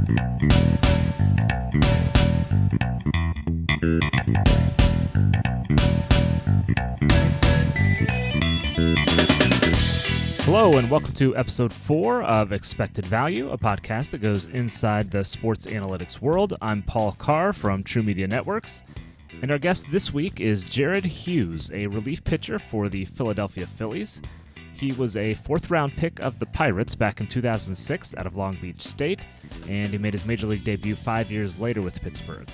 Hello and welcome to episode 4 of Expected Value, a podcast that goes inside the sports analytics world. I'm Paul Carr from True Media Networks, and our guest this week is Jared Hughes, a relief pitcher for the Philadelphia Phillies. He was a fourth-round pick of the Pirates back in 2006 out of Long Beach State, and he made his major league debut 5 years later with Pittsburgh.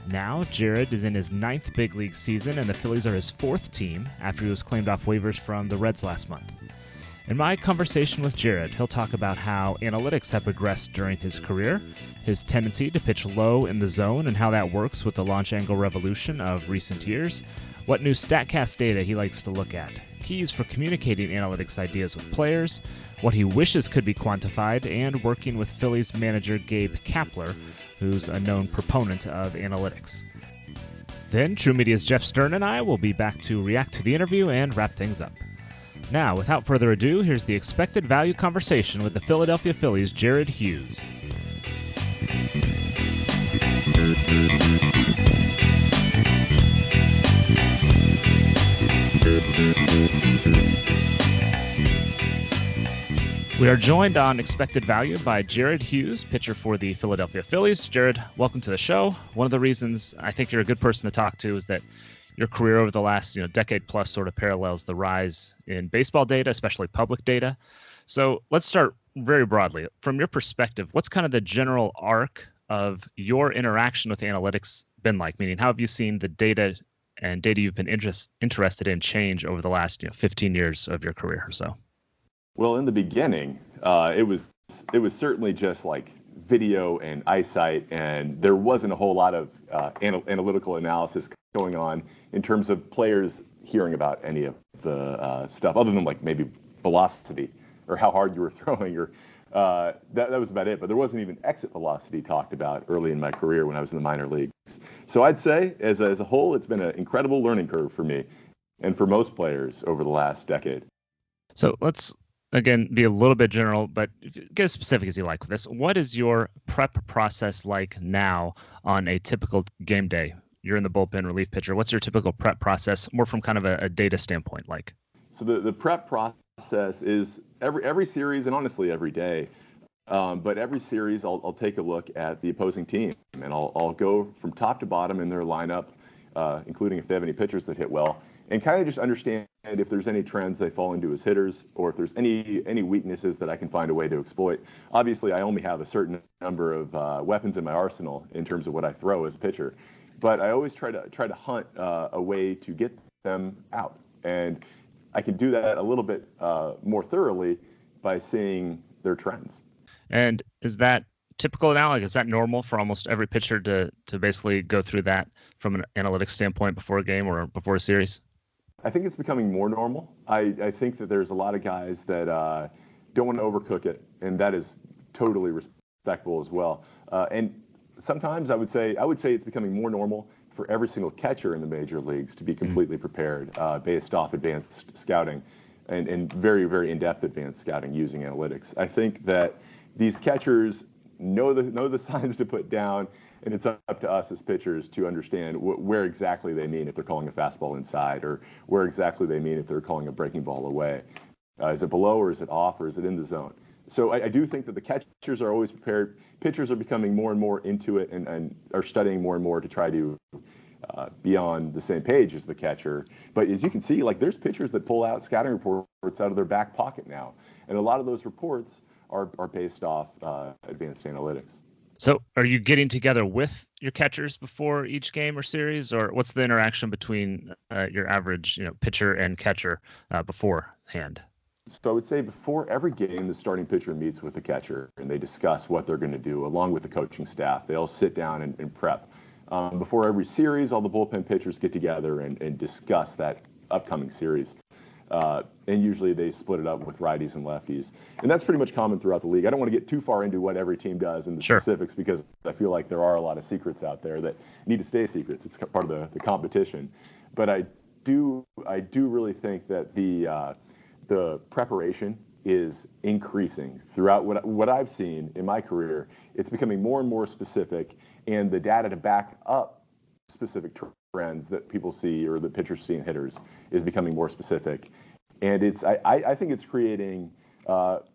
Now, Jared is in his 9th big league season, and the Phillies are his 4th team after he was claimed off waivers from the Reds last month. In my conversation with Jared, he'll talk about how analytics have progressed during his career, his tendency to pitch low in the zone and how that works with the launch angle revolution of recent years, what new Statcast data he likes to look at, keys for communicating analytics ideas with players, what he wishes could be quantified, and working with Phillies manager Gabe Kapler, who's a known proponent of analytics. Then, True Media's Jeff Stern and I will be back to react to the interview and wrap things up. Now, without further ado, here's the Expected Value conversation with the Philadelphia Phillies' Jared Hughes. We are joined on Expected Value by Jared Hughes, pitcher for the Philadelphia Phillies. Jared, welcome to the show. One of the reasons I think you're a good person to talk to is that your career over the last decade plus sort of parallels the rise in baseball data, especially public data. So let's start very broadly. From your perspective, what's kind of the general arc of your interaction with analytics been like? Meaning, how have you seen the data and data you've been interested in change over the last 15 years of your career or so? Well, in the beginning, it was certainly just like video and eyesight, and there wasn't a whole lot of analytical analysis going on in terms of players hearing about any of the stuff other than like maybe velocity or how hard you were throwing, or that was about it. But there wasn't even exit velocity talked about early in my career when I was in the minor leagues. So I'd say as a whole, it's been an incredible learning curve for me and for most players over the last decade. So let's again be a little bit general, but get as specific as you like with this. What is your prep process like now on a typical game day? You're in the bullpen, relief pitcher. What's your typical prep process, more from kind of a data standpoint like? So the prep process is every series, and honestly every day, but every series I'll take a look at the opposing team, and I'll go from top to bottom in their lineup, including if they have any pitchers that hit well, and kind of just understand if there's any trends they fall into as hitters, or if there's any weaknesses that I can find a way to exploit. Obviously, I only have a certain number of weapons in my arsenal in terms of what I throw as a pitcher, but I always try to hunt a way to get them out, and I can do that a little bit more thoroughly by seeing their trends. And is that typical now? Like, is that normal for almost every pitcher to basically go through that from an analytics standpoint before a game or before a series? I think it's becoming more normal. I think that there's a lot of guys that don't want to overcook it, and that is totally respectable as well. And sometimes I would say it's becoming more normal for every single catcher in the major leagues to be completely prepared based off advanced scouting and very, very in-depth advanced scouting using analytics. I think that these catchers know the signs to put down, and it's up to us as pitchers to understand where exactly they mean if they're calling a fastball inside, or where exactly they mean if they're calling a breaking ball away. Is it below, or is it off, or is it in the zone? So I do think that the catchers are always prepared. Pitchers are becoming more and more into it and are studying more and more to try to be on the same page as the catcher. But as you can see, like, there's pitchers that pull out scouting reports out of their back pocket now. And a lot of those reports are based off advanced analytics. So are you getting together with your catchers before each game or series, or what's the interaction between your average pitcher and catcher beforehand? So I would say before every game, the starting pitcher meets with the catcher and they discuss what they're going to do along with the coaching staff. They all sit down and prep. Before every series, all the bullpen pitchers get together and discuss that upcoming series. And usually they split it up with righties and lefties. And that's pretty much common throughout the league. I don't want to get too far into what every team does in the specifics, because I feel like there are a lot of secrets out there that need to stay secrets. It's part of the competition. But I do really think that the preparation is increasing throughout what I've seen in my career. It's becoming more and more specific, and the data to back up specific trends that people see or that pitchers see in hitters is becoming more specific. And I think it's creating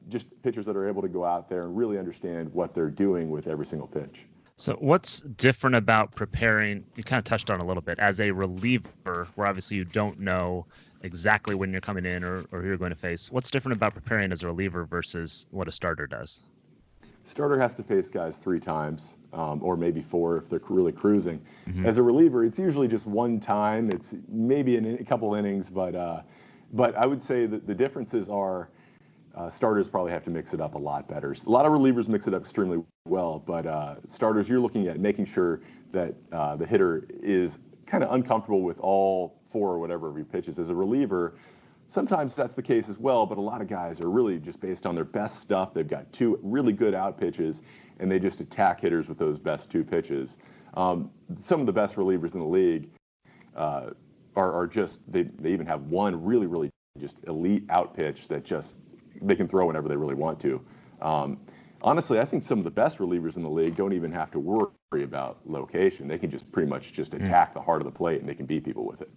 just pitchers that are able to go out there and really understand what they're doing with every single pitch. So what's different about preparing, you kind of touched on a little bit, as a reliever, where obviously you don't know exactly when you're coming in or who you're going to face. What's different about preparing as a reliever versus what a starter does? Starter has to face guys 3 times, or maybe 4 if they're really cruising. Mm-hmm. As a reliever, it's usually just 1 time. It's maybe a couple innings, but I would say that the differences are starters probably have to mix it up a lot better. A lot of relievers mix it up extremely well, but starters, you're looking at making sure that the hitter is kind of uncomfortable with all 4 or whatever of your pitches. As a reliever, sometimes that's the case as well, but a lot of guys are really just based on their best stuff. They've got 2 really good out pitches, and they just attack hitters with those best 2 pitches. Some of the best relievers in the league are just, they even have 1 really, really just elite out pitch that just they can throw whenever they really want to. Honestly, I think some of the best relievers in the league don't even have to worry about location. They can just pretty much just attack the heart of the plate, and they can beat people with it.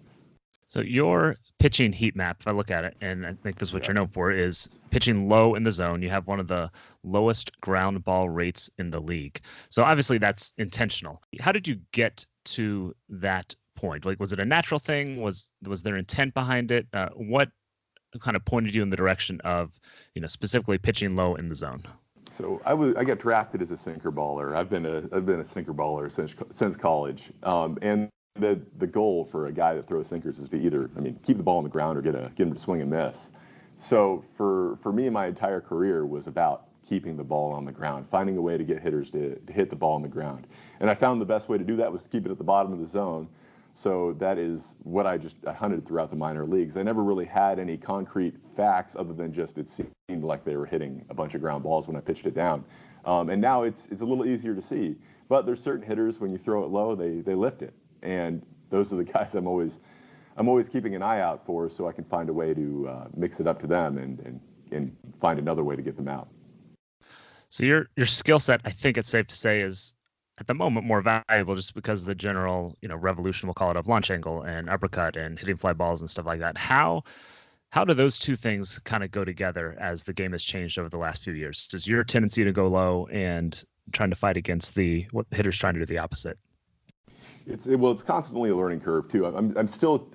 So your pitching heat map, if I look at it, and I think this is what you're known for, is pitching low in the zone. You have one of the lowest ground ball rates in the league. So obviously that's intentional. How did you get to that point? Like, was it a natural thing? Was there intent behind it? What kind of pointed you in the direction of, specifically pitching low in the zone? So I got drafted as a sinker baller. I've been a sinker baller since college. And the goal for a guy that throws sinkers is to either, keep the ball on the ground or get him to swing and miss. So for me, my entire career was about keeping the ball on the ground, finding a way to get hitters to hit the ball on the ground. And I found the best way to do that was to keep it at the bottom of the zone. So that is what I hunted throughout the minor leagues. I never really had any concrete facts other than just it seemed like they were hitting a bunch of ground balls when I pitched it down. And now it's a little easier to see. But there's certain hitters, when you throw it low, they lift it. And those are the guys I'm always keeping an eye out for, so I can find a way to mix it up to them and find another way to get them out. So your skill set, I think it's safe to say, is at the moment more valuable just because of the general, revolution, we'll call it, of launch angle and uppercut and hitting fly balls and stuff like that. How do those 2 things kind of go together as the game has changed over the last few years? Does your tendency to go low and trying to fight against what hitters trying to do the opposite? It's constantly a learning curve too. I'm still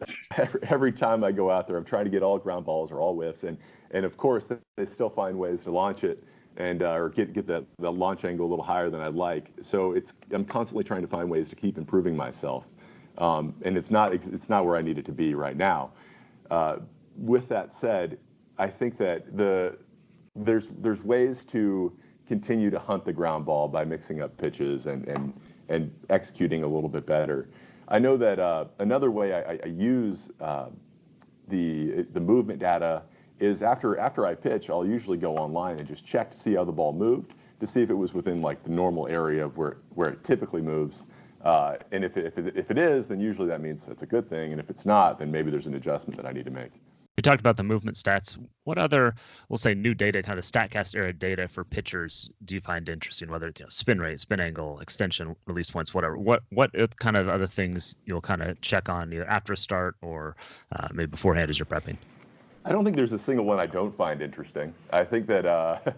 every time I go out there, I'm trying to get all ground balls or all whiffs, and of course they still find ways to launch it and or get that launch angle a little higher than I'd like. So I'm constantly trying to find ways to keep improving myself, and it's not where I need it to be right now. With that said, I think that there's ways to continue to hunt the ground ball by mixing up pitches and executing a little bit better. I know that another way I use the movement data is after I pitch, I'll usually go online and just check to see how the ball moved, to see if it was within like the normal area of where it typically moves. And if it is, then usually that means it's a good thing. And if it's not, then maybe there's an adjustment that I need to make. You talked about the movement stats. What other, we'll say, new data, kind of Statcast era data for pitchers do you find interesting? Whether it's spin rate, spin angle, extension, release points, whatever. What kind of other things you'll kind of check on either after a start or maybe beforehand as you're prepping? I don't think there's a single one I don't find interesting. I think that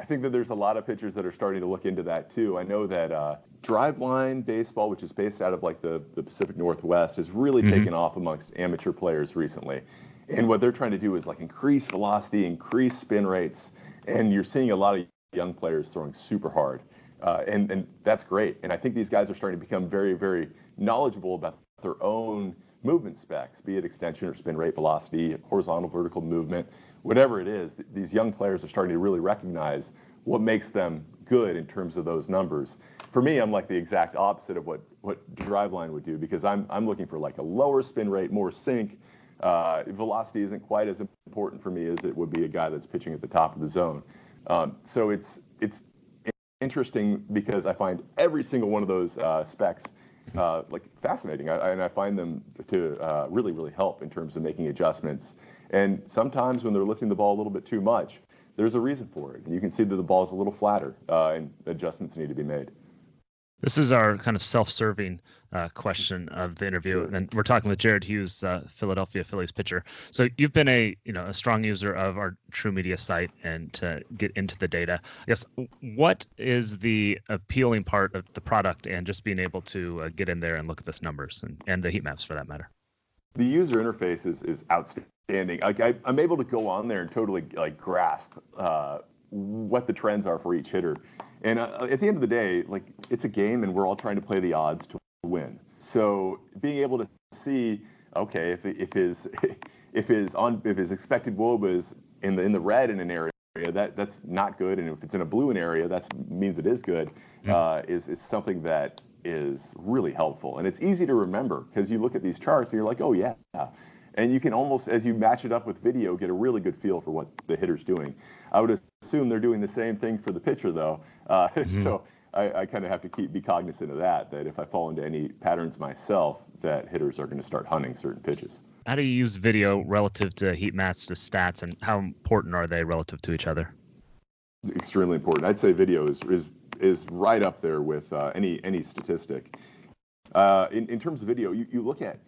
there's a lot of pitchers that are starting to look into that too. I know that driveline baseball, which is based out of like the Pacific Northwest, has really taken off amongst amateur players recently. And what they're trying to do is like increase velocity, increase spin rates, and you're seeing a lot of young players throwing super hard, and that's great. And I think these guys are starting to become very, very knowledgeable about their own movement specs, be it extension or spin rate, velocity, horizontal, vertical movement, whatever it is. These young players are starting to really recognize what makes them good in terms of those numbers. For me, I'm like the exact opposite of what driveline would do, because I'm looking for like a lower spin rate, more sink. Velocity isn't quite as important for me as it would be a guy that's pitching at the top of the zone. So it's interesting because I find every single one of those specs like fascinating, and I find them to really, really help in terms of making adjustments. And sometimes when they're lifting the ball a little bit too much, there's a reason for it. And you can see that the ball's a little flatter, and adjustments need to be made. This is our kind of self-serving question of the interview, Sure. and we're talking with Jared Hughes, Philadelphia Phillies pitcher. So you've been a strong user of our True Media site and to get into the data. I guess what is the appealing part of the product and just being able to get in there and look at those numbers and the heat maps for that matter? The user interface is outstanding. I'm able to go on there and totally like grasp what the trends are for each hitter. And at the end of the day, like it's a game, and we're all trying to play the odds to win. So being able to see, okay, if his expected WOBA is in the red in an area, that's not good, and if it's in a blue in area, that means it is good. Is something that is really helpful, and it's easy to remember because you look at these charts and you're like, oh yeah. And you can almost, as you match it up with video, get a really good feel for what the hitter's doing. I would assume they're doing the same thing for the pitcher, though. So I kind of have to be cognizant of that if I fall into any patterns myself, that hitters are going to start hunting certain pitches. How do you use video relative to heat maps, to stats, and how important are they relative to each other? Extremely important. I'd say video is right up there with any statistic. In terms of video, you look at,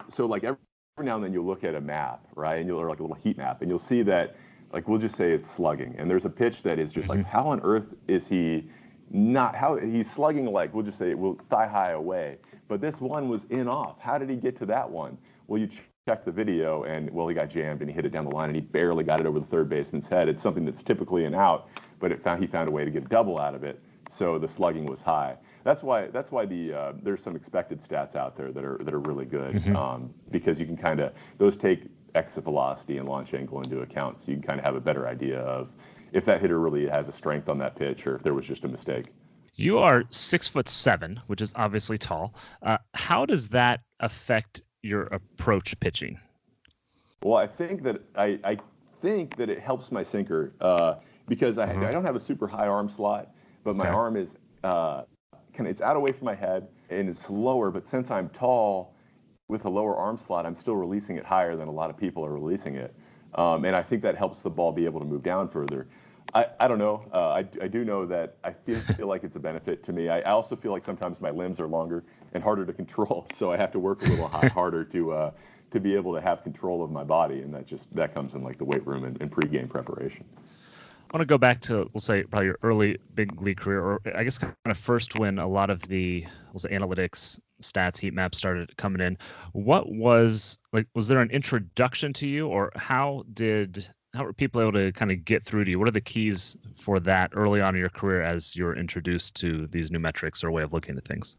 so like every now and then you'll look at a map, right? And or like a little heat map, and you'll see that, like we'll just say it's slugging, and there's a pitch that is just like, how on earth is he not, how he's slugging, like we'll just say thigh high away, but this one was in off. How did he get to that one? Well, you check the video, and well, he got jammed and he hit it down the line, and he barely got it over the third baseman's head. It's something that's typically an out, but he found a way to get a double out of it, so the slugging was high. That's why there's some expected stats out there that are really good, because you can kind of, those take exit velocity and launch angle into account, so you can kind of have a better idea of if that hitter really has a strength on that pitch or if there was just a mistake. You are 6'7", which is obviously tall. How does that affect your approach pitching? Well, I think that it helps my sinker because I don't have a super high arm slot, but my arm is it's out away from my head and it's lower. But since I'm tall with a lower arm slot, I'm still releasing it higher than a lot of people are releasing it, and I think that helps the ball be able to move down further. I don't know. I do know that I feel like it's a benefit to me. I also feel like sometimes my limbs are longer and harder to control, so I have to work a little harder to be able to have control of my body, and that comes in like the weight room and pregame preparation. I want to go back to, we'll say, probably your early big league career, or I guess kind of first when a lot of the, we'll say, analytics, stats, heat maps started coming in. What was there an introduction to you, or how were people able to kind of get through to you? What are the keys for that early on in your career as you're introduced to these new metrics or way of looking at things?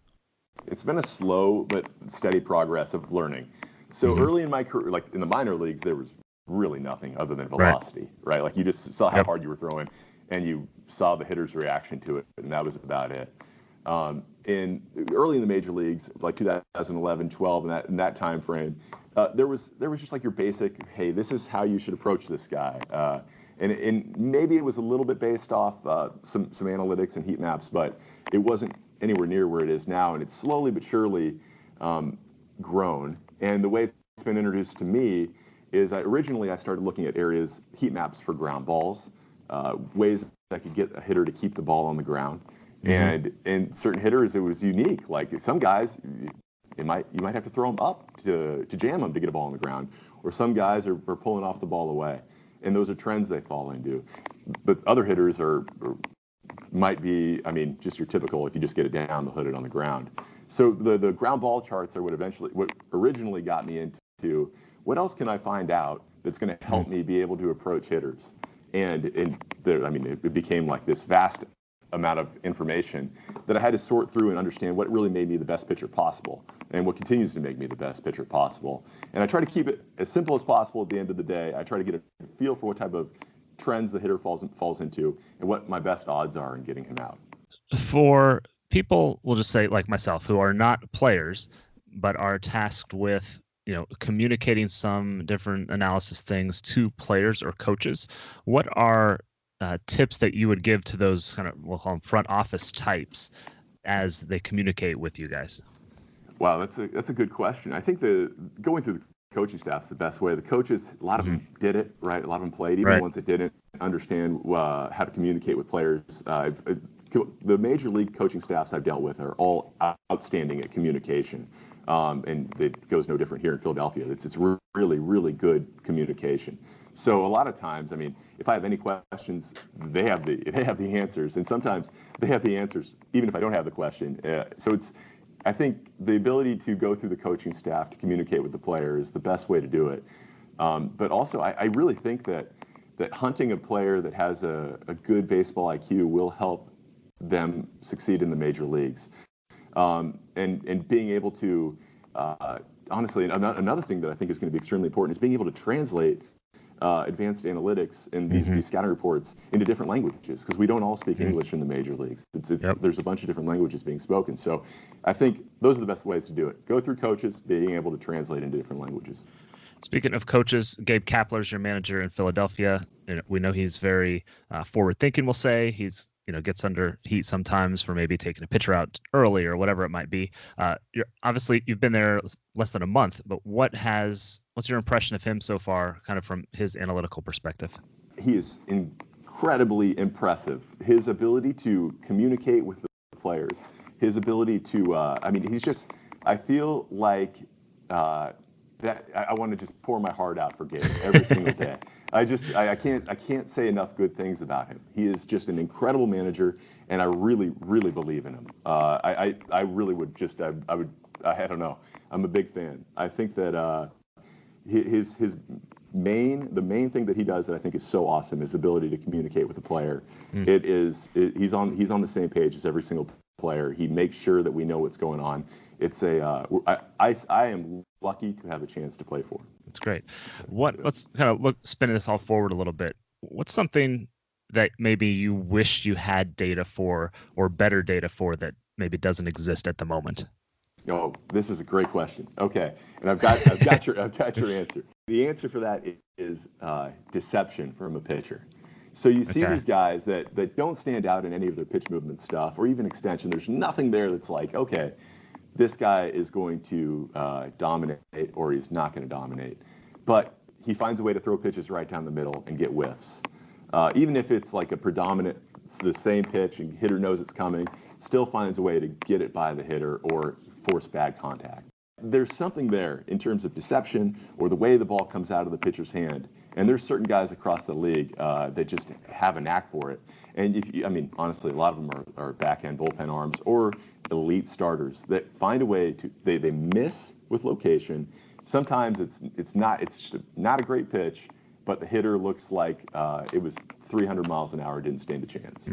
It's been a slow but steady progress of learning. So early in my career, like in the minor leagues, there was really nothing other than velocity, right? Like you just saw how hard you were throwing, and you saw the hitter's reaction to it, and that was about it. In early in the major leagues, like 2011, 12, in that time frame, there was just like your basic, hey, this is how you should approach this guy, and maybe it was a little bit based off some analytics and heat maps, but it wasn't anywhere near where it is now, and it's slowly but surely grown. And the way it's been introduced to me is originally I started looking at heat maps for ground balls, ways that could get a hitter to keep the ball on the ground. And in certain hitters, it was unique. Like some guys, you might have to throw them up to jam them to get a ball on the ground, or some guys are pulling off the ball away, and those are trends they fall into. But other hitters might be, just your typical, if you just get it down, they'll hit it on the ground. So the ground ball charts are what originally got me into what else can I find out that's going to help me be able to approach hitters. And it became like this vast amount of information that I had to sort through and understand what really made me the best pitcher possible and what continues to make me the best pitcher possible. And I try to keep it as simple as possible at the end of the day. I try to get a feel for what type of trends the hitter falls into and what my best odds are in getting him out. For people, we'll just say like myself, who are not players but are tasked with communicating some different analysis things to players or coaches, what are tips that you would give to those kind of, we'll call them front office types as they communicate with you guys? Wow, that's a good question. I think going through the coaching staff's the best way. The coaches, a lot of them did it, right? A lot of them played, even the ones that didn't. understand how to communicate with players. The major league coaching staffs I've dealt with are all outstanding at communication, and it goes no different here in Philadelphia. It's really, really good communication. So a lot of times, I mean, if I have any questions, they have the answers, and sometimes they have the answers even if I don't have the question. I think the ability to go through the coaching staff to communicate with the player is the best way to do it. But also, I really think that hunting a player that has a good baseball IQ will help them succeed in the major leagues. And being able to, honestly, another thing that I think is going to be extremely important is being able to translate advanced analytics and these scouting reports into different languages, because we don't all speak English in the major leagues. There's a bunch of different languages being spoken. So I think those are the best ways to do it. Go through coaches, being able to translate into different languages. Speaking of coaches, Gabe Kapler's your manager in Philadelphia. We know he's very forward-thinking, we'll say. He's gets under heat sometimes for maybe taking a pitcher out early or whatever it might be. You've been there less than a month, but what's your impression of him so far, kind of from his analytical perspective? He is incredibly impressive. His ability to communicate with the players, his ability to, I feel like that I want to just pour my heart out for Gabe every single day. I can't say enough good things about him. He is just an incredible manager, and I really, really believe in him. I really would just, I don't know. I'm a big fan. I think that the main thing that he does that I think is so awesome is ability to communicate with the player. He's on the same page as every single player. He makes sure that we know what's going on. I am lucky to have a chance to play for him. That's great. Let's kind of spin this all forward a little bit. What's something that maybe you wish you had data for, or better data for, that maybe doesn't exist at the moment? Oh, this is a great question. Okay, and I've got your answer. The answer for that is deception from a pitcher. So you see these guys that don't stand out in any of their pitch movement stuff or even extension. There's nothing there that's like, okay, this guy is going to dominate or he's not going to dominate. But he finds a way to throw pitches right down the middle and get whiffs. Even if it's like the same pitch and hitter knows it's coming, still finds a way to get it by the hitter or force bad contact. There's something there in terms of deception or the way the ball comes out of the pitcher's hand. And there's certain guys across the league that just have a knack for it. And honestly, a lot of them are backhand bullpen arms or elite starters that find a way to they miss with location. Sometimes it's not a great pitch, but the hitter looks like it was 300 miles an hour, didn't stand a chance.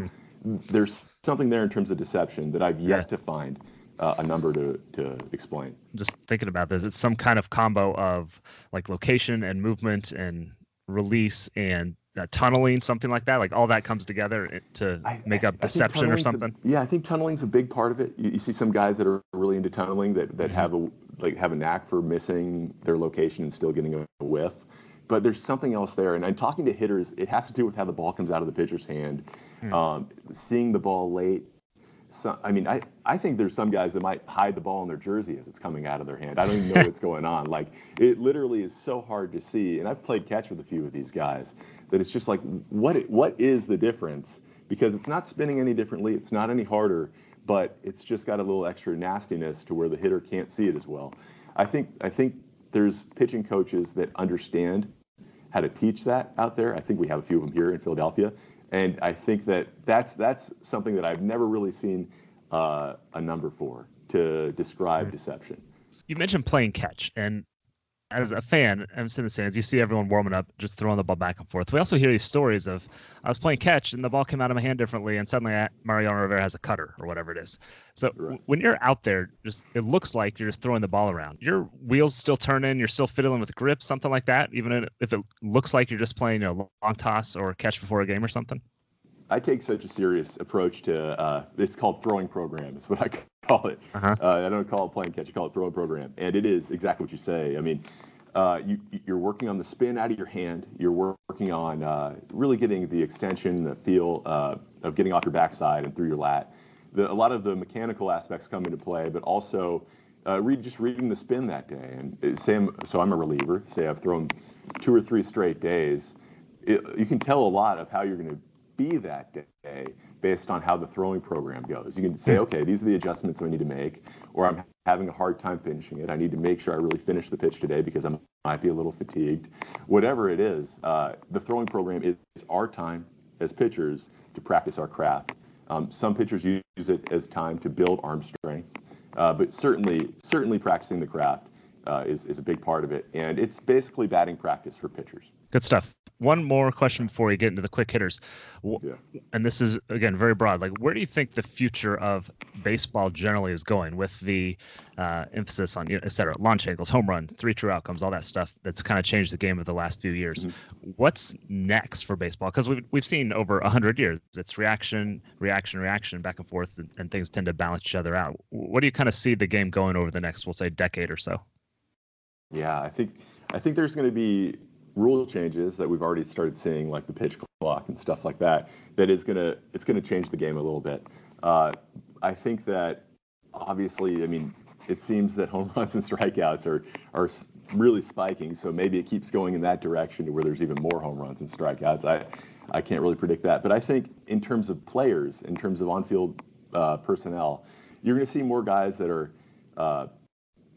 There's something there in terms of deception that I've yet to find a number to explain. Just thinking about this, it's some kind of combo of like location and movement and release and tunneling, something like that. Like all that comes together to make up deception or something. I think tunneling's a big part of it. You see some guys that are really into tunneling that have a knack for missing their location and still getting a whiff. But there's something else there. And I'm talking to hitters, it has to do with how the ball comes out of the pitcher's hand, seeing the ball late. So, I think there's some guys that might hide the ball in their jersey as it's coming out of their hand. I don't even know what's going on. Like, it literally is so hard to see. And I've played catch with a few of these guys that it's just like, what is the difference? Because it's not spinning any differently. It's not any harder, but it's just got a little extra nastiness to where the hitter can't see it as well. I think there's pitching coaches that understand how to teach that out there. I think we have a few of them here in Philadelphia. And I think that's something that I've never really seen a number for to describe deception. You mentioned playing catch, and as a fan, I'm sitting in the stands, you see everyone warming up, just throwing the ball back and forth. We also hear these stories of, I was playing catch and the ball came out of my hand differently, and suddenly Mariano Rivera has a cutter or whatever it is. So when you're out there, it looks like you're just throwing the ball around. Your wheels still turning, you're still fiddling with grips, something like that, even if it looks like you're just playing a long toss or catch before a game or something? I take such a serious approach to it's called throwing program is what I call it. I don't call it playing catch, I call it throwing program. And it is exactly what you say. You're working on the spin out of your hand. You're working on really getting the extension, the feel of getting off your backside and through your lat. A lot of the mechanical aspects come into play, but also just reading the spin that day. And so I'm a reliever. Say I've thrown 2 or 3 straight days. you can tell a lot of how you're going to be that day based on how the throwing program goes. You can say, okay, these are the adjustments I need to make, or I'm having a hard time finishing it. I need to make sure I really finish the pitch today because I might be a little fatigued. Whatever it is, the throwing program is our time as pitchers to practice our craft. Some pitchers use it as time to build arm strength, but certainly practicing the craft is a big part of it, and it's basically batting practice for pitchers. Good stuff. One more question before we get into the quick hitters. And this is, again, very broad. Like, where do you think the future of baseball generally is going with the emphasis on, et cetera, launch angles, home run, 3 true outcomes, all that stuff that's kind of changed the game of the last few years? Mm-hmm. What's next for baseball? Because we've seen over 100 years, it's reaction, back and forth, and things tend to balance each other out. What do you kind of see the game going over the next, we'll say, decade or so? Yeah, I think there's going to be rule changes that we've already started seeing, like the pitch clock and stuff like that. It's gonna change the game a little bit. I think that obviously, I mean, it seems that home runs and strikeouts are really spiking. So maybe it keeps going in that direction to where there's even more home runs and strikeouts. I can't really predict that, but I think in terms of players, in terms of on-field personnel, you're going to see more guys that are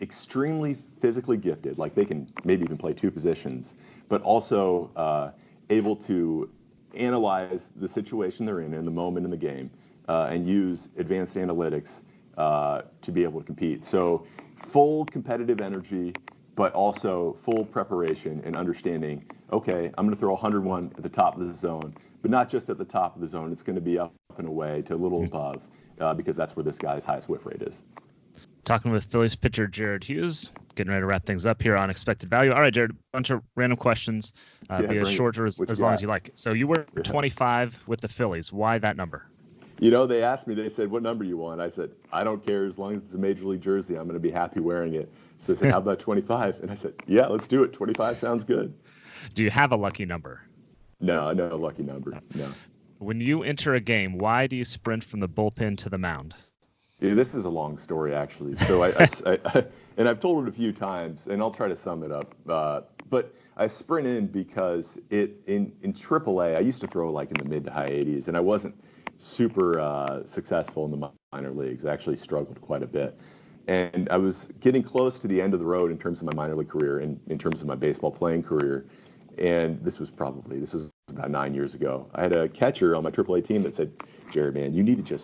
extremely physically gifted, like they can maybe even play 2 positions, but also able to analyze the situation they're in the moment in the game, and use advanced analytics to be able to compete. So full competitive energy, but also full preparation and understanding, okay, I'm going to throw 101 at the top of the zone, but not just at the top of the zone. It's going to be up and away to a little above, because that's where this guy's highest whiff rate is. Talking with Phillies pitcher Jared Hughes, getting ready to wrap things up here on Expected Value. All right, Jared, a bunch of random questions. Be as short or as long as you like. So you were 25 with the Phillies. Why that number? You know, they asked me, they said, what number you want? I said, I don't care. As long as it's a Major League jersey, I'm going to be happy wearing it. So they said, how about 25? And I said, yeah, let's do it. 25 sounds good. Do you have a lucky number? No lucky number. No. When you enter a game, why do you sprint from the bullpen to the mound? Yeah, this is a long story, actually. So and I've told it a few times, and I'll try to sum it up. But I sprint in because in AAA, I used to throw like in the mid to high 80s, and I wasn't super successful in the minor leagues. I actually struggled quite a bit. And I was getting close to the end of the road in terms of my minor league career and in terms of my baseball playing career. And this was about 9 years ago. I had a catcher on my AAA team that said, Jared, man, you need to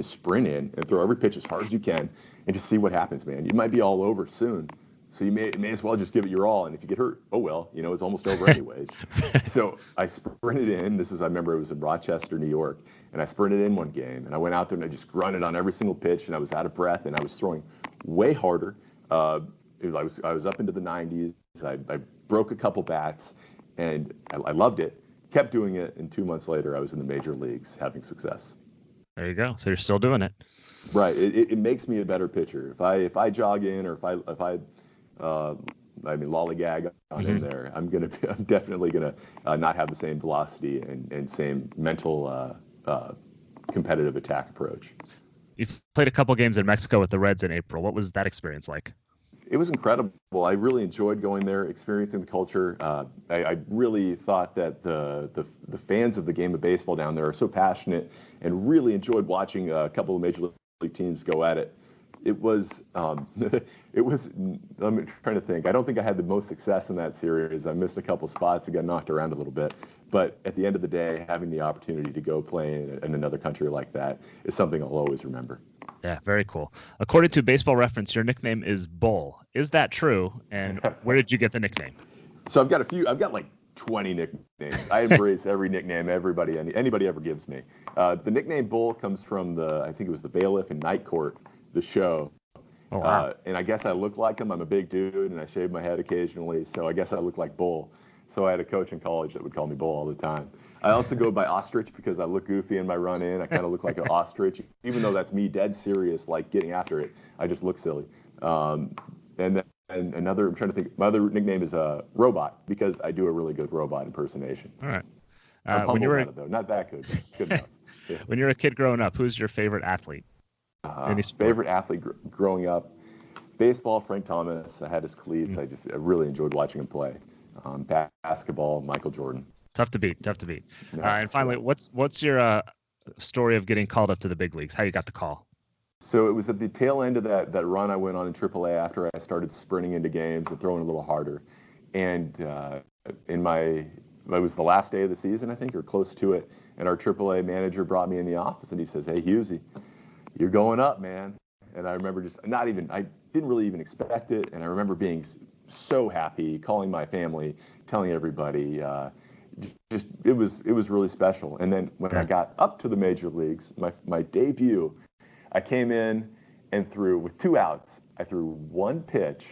sprint in and throw every pitch as hard as you can and just see what happens, man. You might be all over soon. So you may as well just give it your all. And if you get hurt, oh well, it's almost over anyways. So I sprinted in. I remember it was in Rochester, New York. And I sprinted in one game. And I went out there and I just grunted on every single pitch. And I was out of breath. And I was throwing way harder. I was up into the 90s. I broke a couple bats. And I loved it. Kept doing it. And 2 months later, I was in the major leagues having success. There you go. So you're still doing it. Right. It makes me a better pitcher. If I jog in, or if I lollygag on in there, I'm definitely gonna not have the same velocity and same mental competitive attack approach. You've played a couple games in Mexico with the Reds in April. What was that experience like? It was incredible. I really enjoyed going there, experiencing the culture. I really thought that the fans of the game of baseball down there are so passionate, and really enjoyed watching a couple of major league teams go at it. It was, I'm trying to think. I don't think I had the most success in that series. I missed a couple spots and got knocked around a little bit. But at the end of the day, having the opportunity to go play in another country like that is something I'll always remember. Yeah, very cool. According to Baseball Reference, your nickname is Bull. Is that true? And where did you get the nickname? So I've got like 20 nicknames. I embrace every nickname anybody ever gives me. The nickname Bull comes from I think it was the Bailiff in Night Court, the show. Oh, wow. And I guess I look like him. I'm a big dude, and I shave my head occasionally, so I guess I look like Bull. So I had a coach in college that would call me Bull all the time. I also go by Ostrich because I look goofy in my run-in. I kind of look like an ostrich, even though that's me dead serious, like getting after it. I just look silly. And another, I'm trying to think, my other nickname is Robot, because I do a really good robot impersonation. All right. I'm humble about it, though. Not that good, but good enough. Yeah. When you were a kid growing up, who's your favorite athlete? Favorite athlete growing up? Baseball, Frank Thomas. I had his cleats. I really enjoyed watching him play. Basketball, Michael Jordan. Tough to beat. Tough to beat. No. And finally, what's your story of getting called up to the big leagues? How you got the call? So it was at the tail end of that run I went on in AAA after I started sprinting into games and throwing a little harder. And in my, it was the last day of the season, I think, or close to it. And our AAA manager brought me in the office and he says, "Hey, Hughes, you're going up, man." And I remember just not even, I didn't really even expect it. And I remember being so happy, calling my family, telling everybody. Just it was really special. And then when I Yeah. got up to the major leagues, my debut, I came in and threw with 2 outs. I threw one pitch.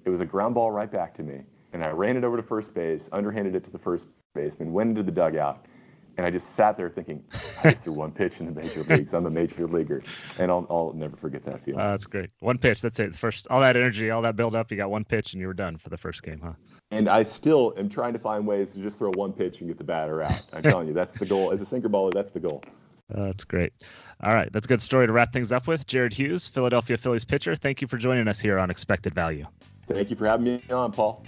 It was a ground ball right back to me, and I ran it over to first base, underhanded it to the first baseman, went into the dugout, and I just sat there thinking, I just threw one pitch in the major leagues. I'm a major leaguer, and I'll never forget that feeling. That's great. One pitch. That's it. First, all that energy, all that build up. You got one pitch, and you were done for the first game, And I still am trying to find ways to just throw one pitch and get the batter out. I'm huh? telling you, that's the goal. As a sinker baller, that's the goal. That's great. All right, that's a good story to wrap things up with. Jared Hughes, Philadelphia Phillies pitcher. Thank you for joining us here on Expected Value. Thank you for having me on, Paul.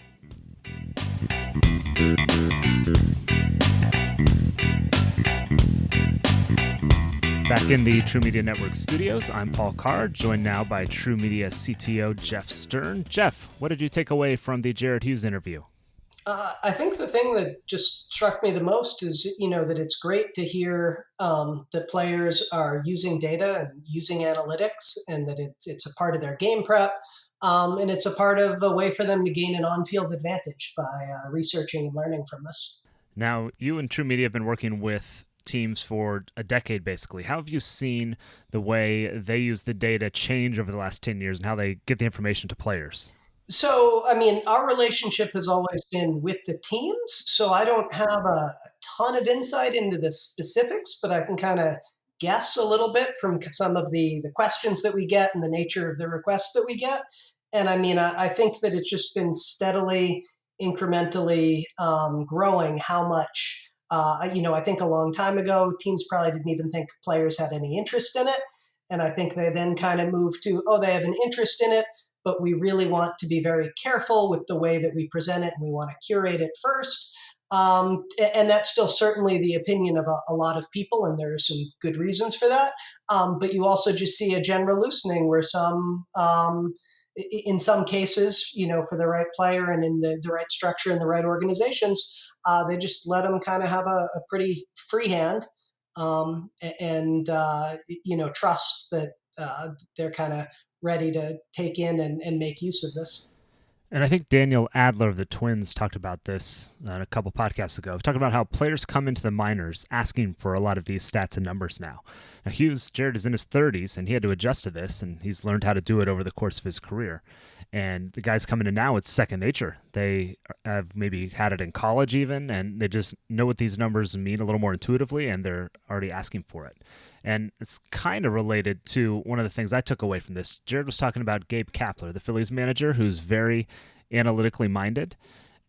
Back in the True Media Network studios, I'm Paul Carr, joined now by True Media CTO Jeff Stern. Jeff, what did you take away from the Jared Hughes interview? I think the thing that just struck me the most is, that it's great to hear that players are using data and using analytics, and that it's a part of their game prep, and it's a part of a way for them to gain an on-field advantage by researching and learning from this. Now, you and True Media have been working with teams for a decade, basically. How have you seen the way they use the data change over the last 10 years and how they get the information to players? So, I mean, our relationship has always been with the teams. So I don't have a ton of insight into the specifics, but I can kind of guess a little bit from some of the questions that we get and the nature of the requests that we get. And I mean, I think that it's just been steadily, incrementally growing how much, I think a long time ago, teams probably didn't even think players had any interest in it. And I think they then kind of moved to, oh, they have an interest in it, but we really want to be very careful with the way that we present it, and we want to curate it first. And that's still certainly the opinion of a lot of people, and there are some good reasons for that. But you also just see a general loosening where in some cases, for the right player and in the right structure and the right organizations, they just let them kind of have a pretty free hand, and trust that they're kind of ready to take in and make use of this. And I think Daniel Adler of the Twins talked about this a couple podcasts ago. Talking about how players come into the minors asking for a lot of these stats and numbers now. Now, Jared is in his 30s, and he had to adjust to this, and he's learned how to do it over the course of his career. And the guys coming in now, it's second nature. They have maybe had it in college even, and they just know what these numbers mean a little more intuitively, and they're already asking for it. And it's kind of related to one of the things I took away from this. Jared was talking about Gabe Kapler, the Phillies manager, who's very analytically minded.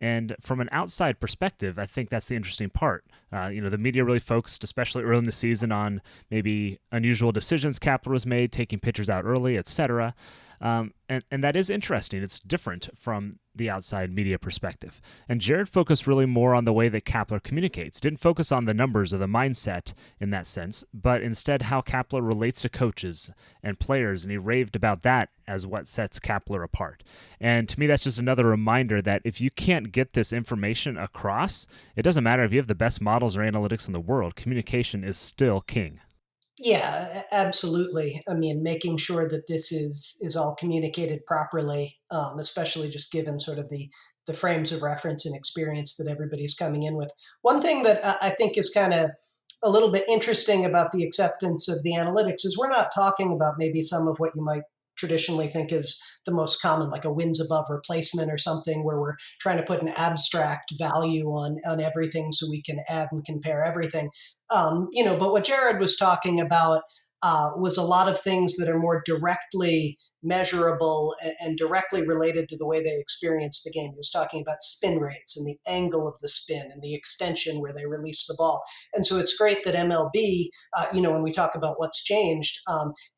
And from an outside perspective, I think that's the interesting part. The media really focused, especially early in the season, on maybe unusual decisions Kapler was made, taking pitchers out early, etc. And that is interesting. It's different from the outside media perspective. And Jared focused really more on the way that Kapler communicates. Didn't focus on the numbers or the mindset in that sense, but instead how Kapler relates to coaches and players, and he raved about that as what sets Kapler apart. And to me, that's just another reminder that if you can't get this information across, it doesn't matter if you have the best models or analytics in the world, communication is still king. Yeah, absolutely. I mean, making sure that this is all communicated properly, especially just given sort of the frames of reference and experience that everybody's coming in with. One thing that I think is kind of a little bit interesting about the acceptance of the analytics is we're not talking about maybe some of what you might traditionally think is the most common, like a wins above replacement or something, where we're trying to put an abstract value on everything so we can add and compare everything. But what Jared was talking about was a lot of things that are more directly measurable and directly related to the way they experience the game. He was talking about spin rates and the angle of the spin and the extension where they release the ball. And so it's great that MLB, when we talk about what's changed,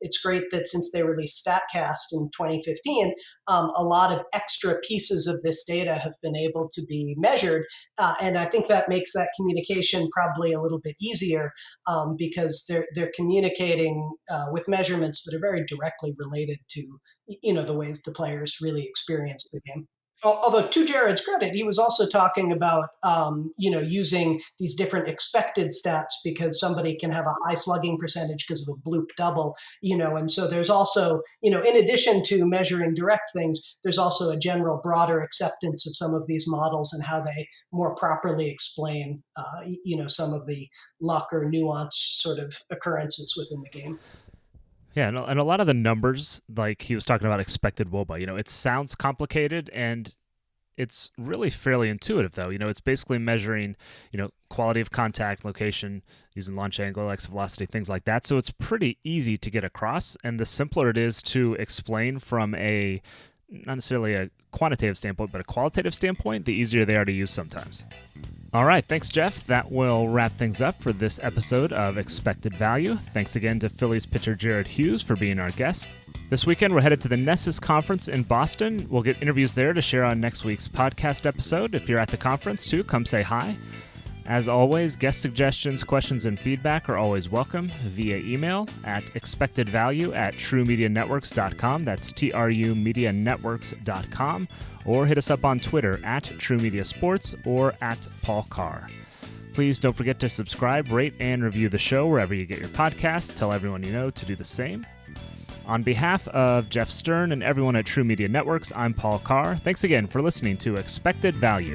it's great that since they released Statcast in 2015, a lot of extra pieces of this data have been able to be measured. And I think that makes that communication probably a little bit easier because they're communicating with measurements that are very directly related to the ways the players really experience the game. Although to Jared's credit, he was also talking about using these different expected stats because somebody can have a high slugging percentage because of a bloop double, and so there's also, in addition to measuring direct things, there's also a general broader acceptance of some of these models and how they more properly explain, some of the luck or nuance sort of occurrences within the game. Yeah, and a lot of the numbers, like he was talking about expected WOBA, it sounds complicated and it's really fairly intuitive, though. It's basically measuring, quality of contact, location, using launch angle, exit velocity, things like that. So it's pretty easy to get across. And the simpler it is to explain from not necessarily a quantitative standpoint, but a qualitative standpoint, the easier they are to use sometimes. All right, thanks, Jeff. That will wrap things up for this episode of Expected Value. Thanks again to Phillies pitcher Jared Hughes for being our guest. This weekend, we're headed to the Nessus Conference in Boston. We'll get interviews there to share on next week's podcast episode. If you're at the conference, too, come say hi. As always, guest suggestions, questions, and feedback are always welcome via email at expectedvalue@truemedianetworks.com. That's TRUmedianetworks.com. Or hit us up on Twitter at TrueMediaSports or at Paul Carr. Please don't forget to subscribe, rate, and review the show wherever you get your podcasts. Tell everyone you know to do the same. On behalf of Jeff Stern and everyone at True Media Networks, I'm Paul Carr. Thanks again for listening to Expected Value.